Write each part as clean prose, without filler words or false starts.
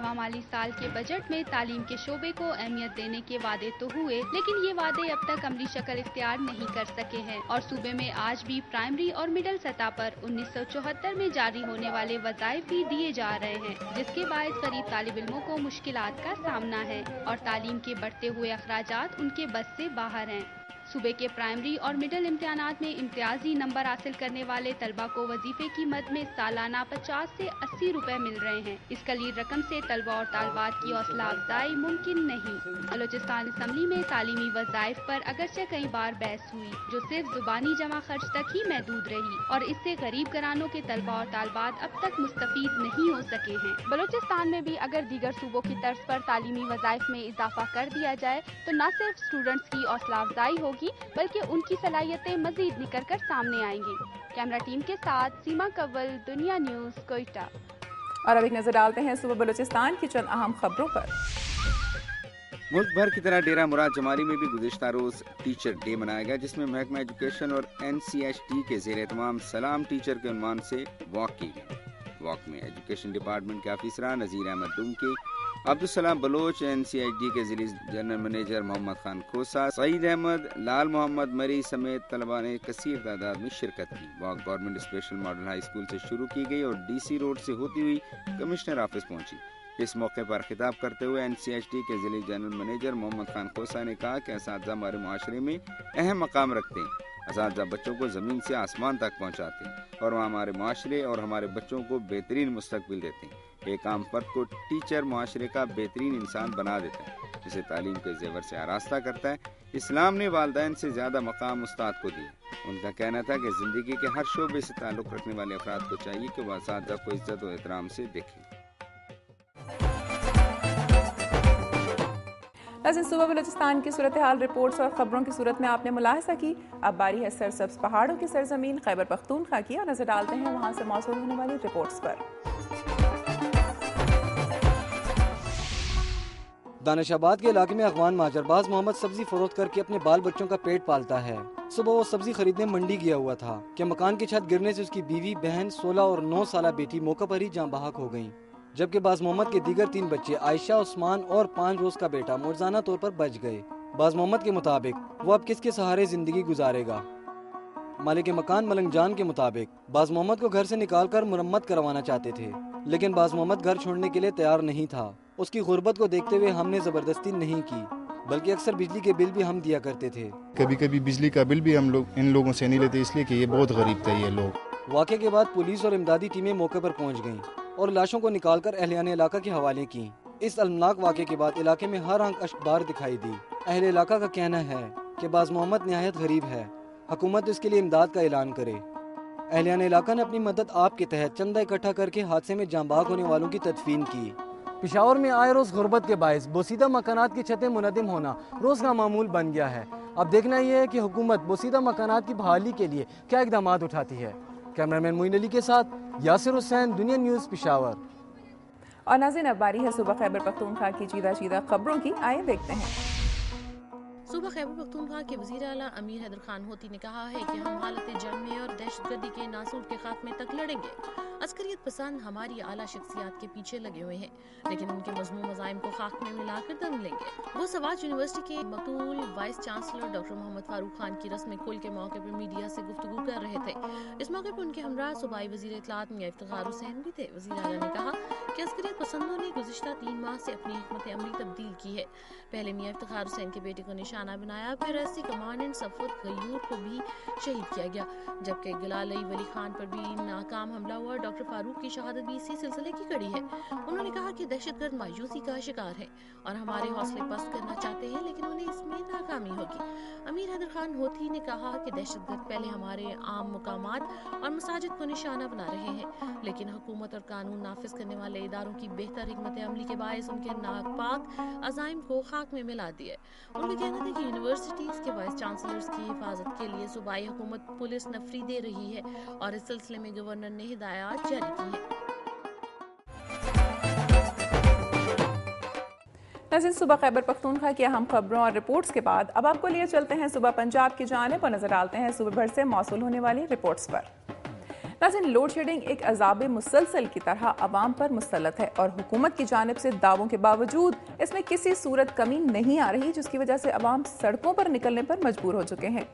रवां माली साल के बजट में तालीम के शोबे को अहमियत देने के वादे तो हुए, लेकिन ये वादे अब तक अमली शक्ल इख्तियार नहीं कर सके हैं और सूबे में आज भी प्राइमरी और मिडिल सतह पर 1974 में जारी होने वाले वज़ाइफ ही दिए जा रहे हैं, जिसके बायस गरीब तालिब इल्मों को मुश्किलात का सामना है और तालीम के बढ़ते हुए अखराजात उनके बस से बाहर हैं। सूबे के प्राइमरी और मिडिल इम्तिहानात में इम्तियाजी नंबर हासिल करने वाले तलबा को वजीफे की मद में सालाना 50 से 80 रुपए मिल रहे हैं। इस कलील रकम से तलबा और तालबात की हौसला अफजाई मुमकिन नहीं। बलोचिस्तान असम्बली में तालीमी वज़ाइफ पर अगरचे कई बार बहस हुई, जो सिर्फ जुबानी जमा खर्च तक ही महदूद रही और इससे गरीब घरानों के तलबा और तालबात अब तक मुस्तफीद नहीं हो सके हैं। बलोचिस्तान में भी अगर दीगर सूबों की तर्ज पर तालीमी वज़ाइफ में इजाफा कर दिया जाए तो न सिर्फ स्टूडेंट्स की हौसला अफजाई होगी बल्कि उनकी सलाहियतें मजीद निखर कर सामने आएंगी। कैमरा टीम के साथ सीमा कंवल, दुनिया न्यूज़, कोयटा। और अब एक नजर डालते हैं सुबह बलूचिस्तान की चंद अहम खबरों पर। मुल्क भर की तरह डेरा मुराद जमाली में भी गुज़िश्ता रोज टीचर डे मनाया गया, जिसमें महकमा एजुकेशन और NCHT के ज़ेर एहतमाम सलाम टीचर के उन्वान से वॉक की गई। वॉक में एजुकेशन डिपार्टमेंट के अफसरान नज़ीर अहमद डुमके, अब्दुलसलाम बलोच, NCHD के ज़िली जनरल मैनेजर मोहम्मद खान खोसा, सईद अहमद, लाल मोहम्मद मरी समेत तलबा ने कसीर तादाद में शिरकत की। Walk government special model high school से शुरू की गई और DC रोड से होती हुई कमिश्नर ऑफिस पहुंची। इस मौके पर खिताब करते हुए NCHT के ज़िली जनरल मैनेजर मोहम्मद खान खोसा ने कहा कि असातिज़ा हमारे माशरे में अहम मकाम रखते हैं। असातिज़ा बच्चों को ज़मीन से आसमान तक पहुँचाते हैं और वहाँ हमारे माशरे और हमारे बच्चों को बेहतरीन मुस्तकबिल देते हैं। एक आम फर्द को टीचर माशरे का बेहतरीन इंसान बना देता है, जिसे तालीम के जेवर से आरास्ता करता है। इस्लाम ने वालिदैन से ज़्यादा मकाम उस्ताद को दिया। उनका कहना था कि ज़िंदगी के हर शोबे से ताल्लुक़ रखने वाले अफराद को चाहिए कि वह असातिज़ा को इज्जत और एहतराम से देखें। नाज़रीन, सुबह बलूचिस्तान की सूरत हाल रिपोर्ट्स और ख़बरों की सूरत में आपने मुलाहिज़ा की। अब बारी है सरसब्ज़ पहाड़ों की सरजमीन खैबर पख्तूनख्वा की और नज़र डालते हैं वहाँ से मौसूल होने वाली रिपोर्ट्स पर। दानिशाबाद के इलाके में अफगान माजरबाज मोहम्मद सब्जी फरोख्त करके अपने बाल बच्चों का पेट पालता है। सुबह वो सब्जी खरीदने मंडी गया हुआ था कि मकान की छत गिरने से उसकी बीवी, बहन, 16 और 9 साला बेटी मौके पर ही जाँ बहक हो गयी, जबकि बाज मोहम्मद के दीगर 3 बच्चे आयशा, उस्मान और 5 रोज का बेटा मुर्जाना तौर पर बच गए। बाज मोहम्मद के मुताबिक वो अब किसके सहारे जिंदगी गुजारेगा। मालिक मकान मलंग जान के मुताबिक बाज मोहम्मद को घर से निकालकर मुरम्मत करवाना चाहते थे, लेकिन बाज मोहम्मद घर छोड़ने के लिए तैयार नहीं था। उसकी गुर्बत को देखते हुए हमने जबरदस्ती नहीं की, बल्कि अक्सर बिजली के बिल भी हम दिया करते थे। कभी कभी बिजली का बिल भी हम लोग इन लोगों से नहीं लेते, इसलिए कि ये बहुत गरीब थे ये लोग। वाक़े के बाद पुलिस और इमदादी टीमें मौके पर पहुंच गईं और लाशों को निकालकर अहलियाने इलाका के हवाले की। इस अलमनाक वाक़े के बाद इलाके में हर आंख अश्कबार दिखाई दी। अहले इलाका का कहना है कि बाज मोहम्मद निहायत गरीब है, हुकूमत इसके लिए इमदाद का ऐलान करे। अहलियाने इलाका ने अपनी मदद आप के तहत चंदा इकट्ठा करके हादसे में जाँ बहक होने वालों की तदफीन की। पेशावर में आए रोज गुर्बत के बायस बोसीदा मकानात की छतें मुनदिम होना रोज का मामूल बन गया है। अब देखना यह है कि हुकूमत बोसीदा मकानात की बहाली के लिए क्या इकदाम उठाती है। कैमरामैन मोइन अली के साथ यासिर हुसैन, दुनिया न्यूज़, पेशावर। और नाज़रीन, अब बारी है सुबह खैबर पख्तूनख्वा की चीदा खबरों की। आइए देखते हैं। सूबा खैबर पख्तूनख्वा के वज़ीर आला अमीर हैदर खान होती ने कहा है कि हम हालत जंग में और दहशतगर्दी के नासूर के खात्मे तक लड़ेंगे। अस्करियत पसंद हमारी आला शख्सियात के पीछे लगे हुए हैं, लेकिन उनके मज़मूम मज़ाइम को खाक में मिलाकर दम लेंगे। वो सवाज यूनिवर्सिटी के मकबूल vice chancellor doctor Mohammad Farooq Khan की रस्म कुल के मौके पर मीडिया से गुफ्तगू कर रहे थे। इस मौके पर उनके हमरा सूबाई वज़ीर इत्तलात मियां इफ्तिखार हुसैन भी थे। वज़ीर आला ने कहा कि अस्करियत पसंदों ने गुज़िश्ता 3 माह से अपनी हिकमत अमली तब्दील की है। पहले मियां इफ्तिखार हुसैन के बेटे को निशाना बनाया, फिर ऐसी कमांडेंट सफवत गयूर को भी शहीद किया गया, जबकि गलालई वली खान पर भी नाकाम हमला हुआ। डॉक्टर फारूक की शहादत भी इसी सिलसिले की कड़ी है। उन्होंने कहा कि दहशतगर्द मायूसी का शिकार है और हमारे हौसले पस्त करना चाहते हैं, लेकिन उन्हें इसमें नाकामी होगी। अमीर हैदर खान होती ने कहा कि दहशतगर्द पहले हमारे आम मुकामात और मसाजिद को निशाना बना रहे हैं, लेकिन हुकूमत और कानून नाफिज करने वाले इदारों की बेहतर हिकमत अमली के बायस उनके नापाक अज़ाइम को खाक में मिला दिया। उनका कहना था कि यूनिवर्सिटीज के वाइस चांसलर्स की हिफाजत के लिए सूबाई हुकूमत पुलिस नफरी दे रही है और इस सिलसिले में गवर्नर ने हिदायत जारी की है। नाज़रीन, सुबह खैबर पख्तूनख्वा की अहम खबरों और रिपोर्ट्स के बाद अब आपको लिए चलते हैं सुबह पंजाब की जानिब और नजर डालते हैं सुबह भर से मौसूल होने वाली रिपोर्ट्स पर। नाज़रीन, लोड शेडिंग एक अज़ाब मुसलसल की तरह अवाम पर मुसल्लत है और हुकूमत की जानिब से दावों के बावजूद इसमें किसी सूरत कमी नहीं आ रही, जिसकी वजह से अवाम सड़कों पर निकलने पर मजबूर हो चुके हैं।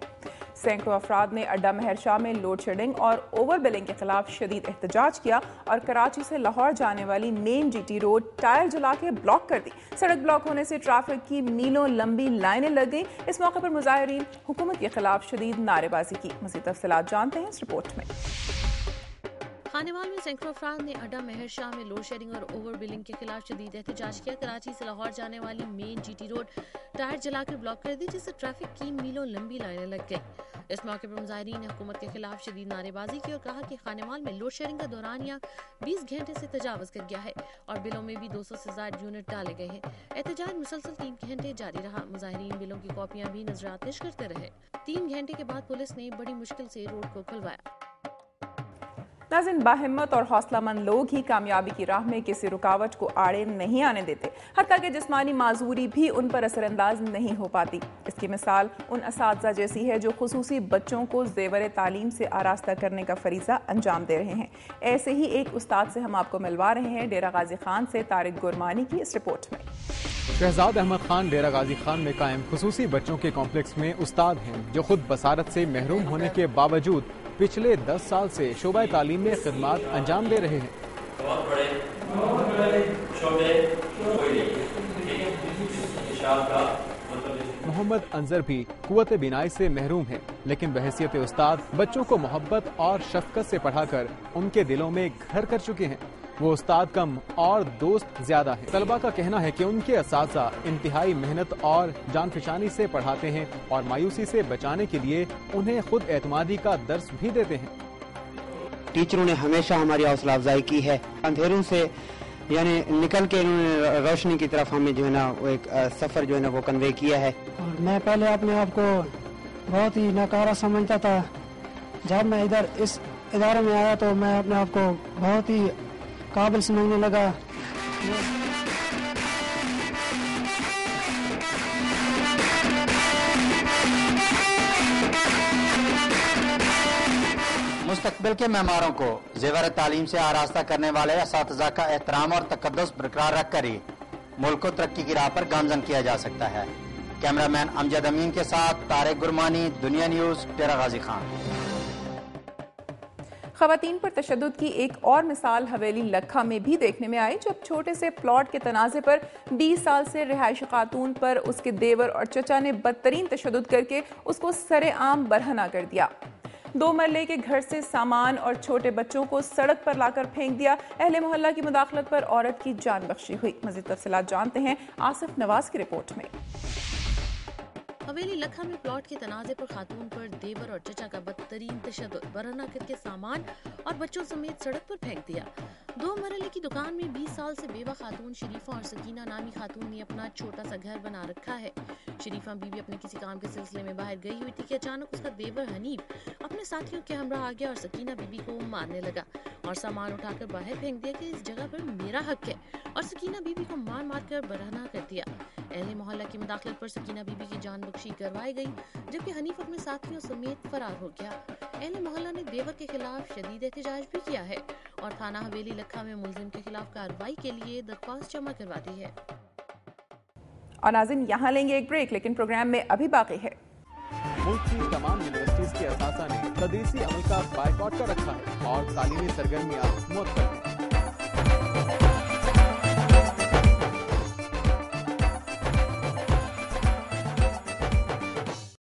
सैकड़ों अफराद ने अड्डा महर शाह में लोड शेडिंग और ओवर बिलिंग के खिलाफ शदीद एहतजाज किया और कराची से लाहौर जाने वाली मेन GT रोड टायर जला के ब्लॉक कर दी। सड़क ब्लॉक होने से ट्रैफिक की मीलों लंबी लाइनें लग गईं। इस मौके पर मुजाहिरीन हुकूमत के खिलाफ शदीद नारेबाजी की। मज़ीद तफसीलात जानते हैं इस रिपोर्ट में। खानेवाल में सैकड़ों अफराद ने अड्डा महर शाह में लोड शेडिंग और ओवर बिलिंग के खिलाफ शदीद एहतजाज किया। कराची से लाहौर जाने वाली मेन GT रोड टायर जलाकर ब्लॉक कर दी, जिससे ट्रैफिक की मीलों लंबी लाइनें लग गई। इस मौके पर मुजाहिरीन ने हुकूमत के खिलाफ शदीद नारेबाजी की और कहा कि खानेवाल में लोड शेडिंग का दौरानिया 20 घंटे से तजावज कर गया है और बिलों में भी 200 से ज्यादा यूनिट डाले गए हैं। एहतजाज मुसलसल 3 घंटे जारी रहा। मुजाहिरीन बिलों की कॉपियां भी नजरातिश करते रहे। 3 घंटे के बाद पुलिस ने बड़ी मुश्किल से रोड को खुलवाया। नाज़रीन, बाहिम्मत और हौसलामंद लोग ही कामयाबी की राह में किसी रुकावट को आड़े नहीं आने देते, हत्ता कि जिस्मानी माजूरी भी उन पर असरअंदाज नहीं हो पाती। इसकी मिसाल उन असातिज़ा जैसी है जो खुसूसी बच्चों को ज़ेवर तालीम से आरास्ता करने का फरीज़ा अंजाम दे रहे हैं। ऐसे ही एक उस्ताद से हम आपको मिलवा रहे हैं डेरा गाजी खान से तारिक गुरमानी की इस रिपोर्ट में। शहजाद अहमद खान डेरा गाजी खान में कायम खुसूसी बच्चों के कॉम्प्लेक्स में उस्ताद हैं, जो खुद बसारत से महरूम होने के बावजूद पिछले 10 साल से शोबा तालीम में खिदमात अंजाम दे रहे हैं। मोहम्मद अंजर भी कुव्वत बिनाई से महरूम हैं, लेकिन बहैसियत उस्ताद बच्चों को मोहब्बत और शफकत से पढ़ाकर उनके दिलों में घर कर चुके हैं। वो उस्ताद कम और दोस्त ज्यादा हैं। तलबा का कहना है कि उनके असातिज़ा इंतहाई मेहनत और जानफिशानी से पढ़ाते हैं और मायूसी से बचाने के लिए उन्हें खुद एतमादी का दर्स भी देते हैं। टीचरों ने हमेशा हमारी हौसला अफजाई की है। अंधेरों से यानी निकल के इन्होंने रोशनी की तरफ हमें जो है ना वो एक सफर जो है ना वो कन्वे किया है। और मैं पहले अपने आप को बहुत ही नकारा समझता था। जब मैं इधर इस इदारे में आया तो मैं अपने आप को बहुत ही काबिल समझने लगा। मुस्तकबिल के मेहमारों को ज़ेवर तालीम से आरास्ता करने वाले असातिज़ा का एहतराम और तकद्दुस बरकरार रख कर ही मुल्क को तरक्की की राह पर गामजन किया जा सकता है। कैमरामैन अमजद अमीन के साथ तारिक गुरमानी, दुनिया न्यूज़, डेरा गाजी खान। ख़वातीन पर तशद्दुद की एक और मिसाल हवेली लखा में भी देखने में आई, जब छोटे से प्लॉट के तनाज़े पर 20 साल से रिहायशी खातून पर उसके देवर और चचा ने बदतरीन तशद्दुद करके उसको सरेआम बरहना कर दिया। 2 मरले के घर से सामान और छोटे बच्चों को सड़क पर लाकर फेंक दिया। अहले मोहल्ला की मुदाखलत पर औरत की जान बख्शी हुई। मज़ीद तफसीलात जानते हैं आसिफ नवाज की रिपोर्ट में। हवेली लखा में प्लॉट के तनाज़े पर खातून पर देवर और चचा का बदतरीन तशद्दुद, बरहना करके सामान और बच्चों समेत सड़क पर फेंक दिया। 2 मरले की दुकान में 20 साल से बेवा खातून शरीफा और सकीना नामी खातून ने अपना छोटा सा घर बना रखा है। शरीफा बीबी अपने किसी काम के सिलसिले में बाहर गई हुई थी कि अचानक उसका देवर हनीफ अपने साथियों के हमरा आ गया और सकीना बीबी को मारने लगा और सामान उठाकर बाहर फेंक दिया कि इस जगह पर मेरा हक है, और सकीना बीबी को मार मार कर बरहना कर दिया। अहले मोहल्ला की मुदाखलत पर सकीना बीबी की जान बख्शी करवाई गई, जबकि हनीफ अपने साथियों समेत फरार हो गया। अहले मोहल्ला ने देवर के खिलाफ शदीद एहतजाज भी किया है और थाना हवेली लखा में मुलजिम के खिलाफ कार्रवाई के लिए दरख्वास्त जमा करवा दी है। और नाज़रीन, यहाँ लेंगे एक ब्रेक, लेकिन प्रोग्राम में अभी बाकी है। मुल्क की तमाम यूनिवर्सिटीज के असासा ने तदरीसी अमल का बायकॉट कर रखा है और तालीमी सरगर्मियां मुअत्तल हैं।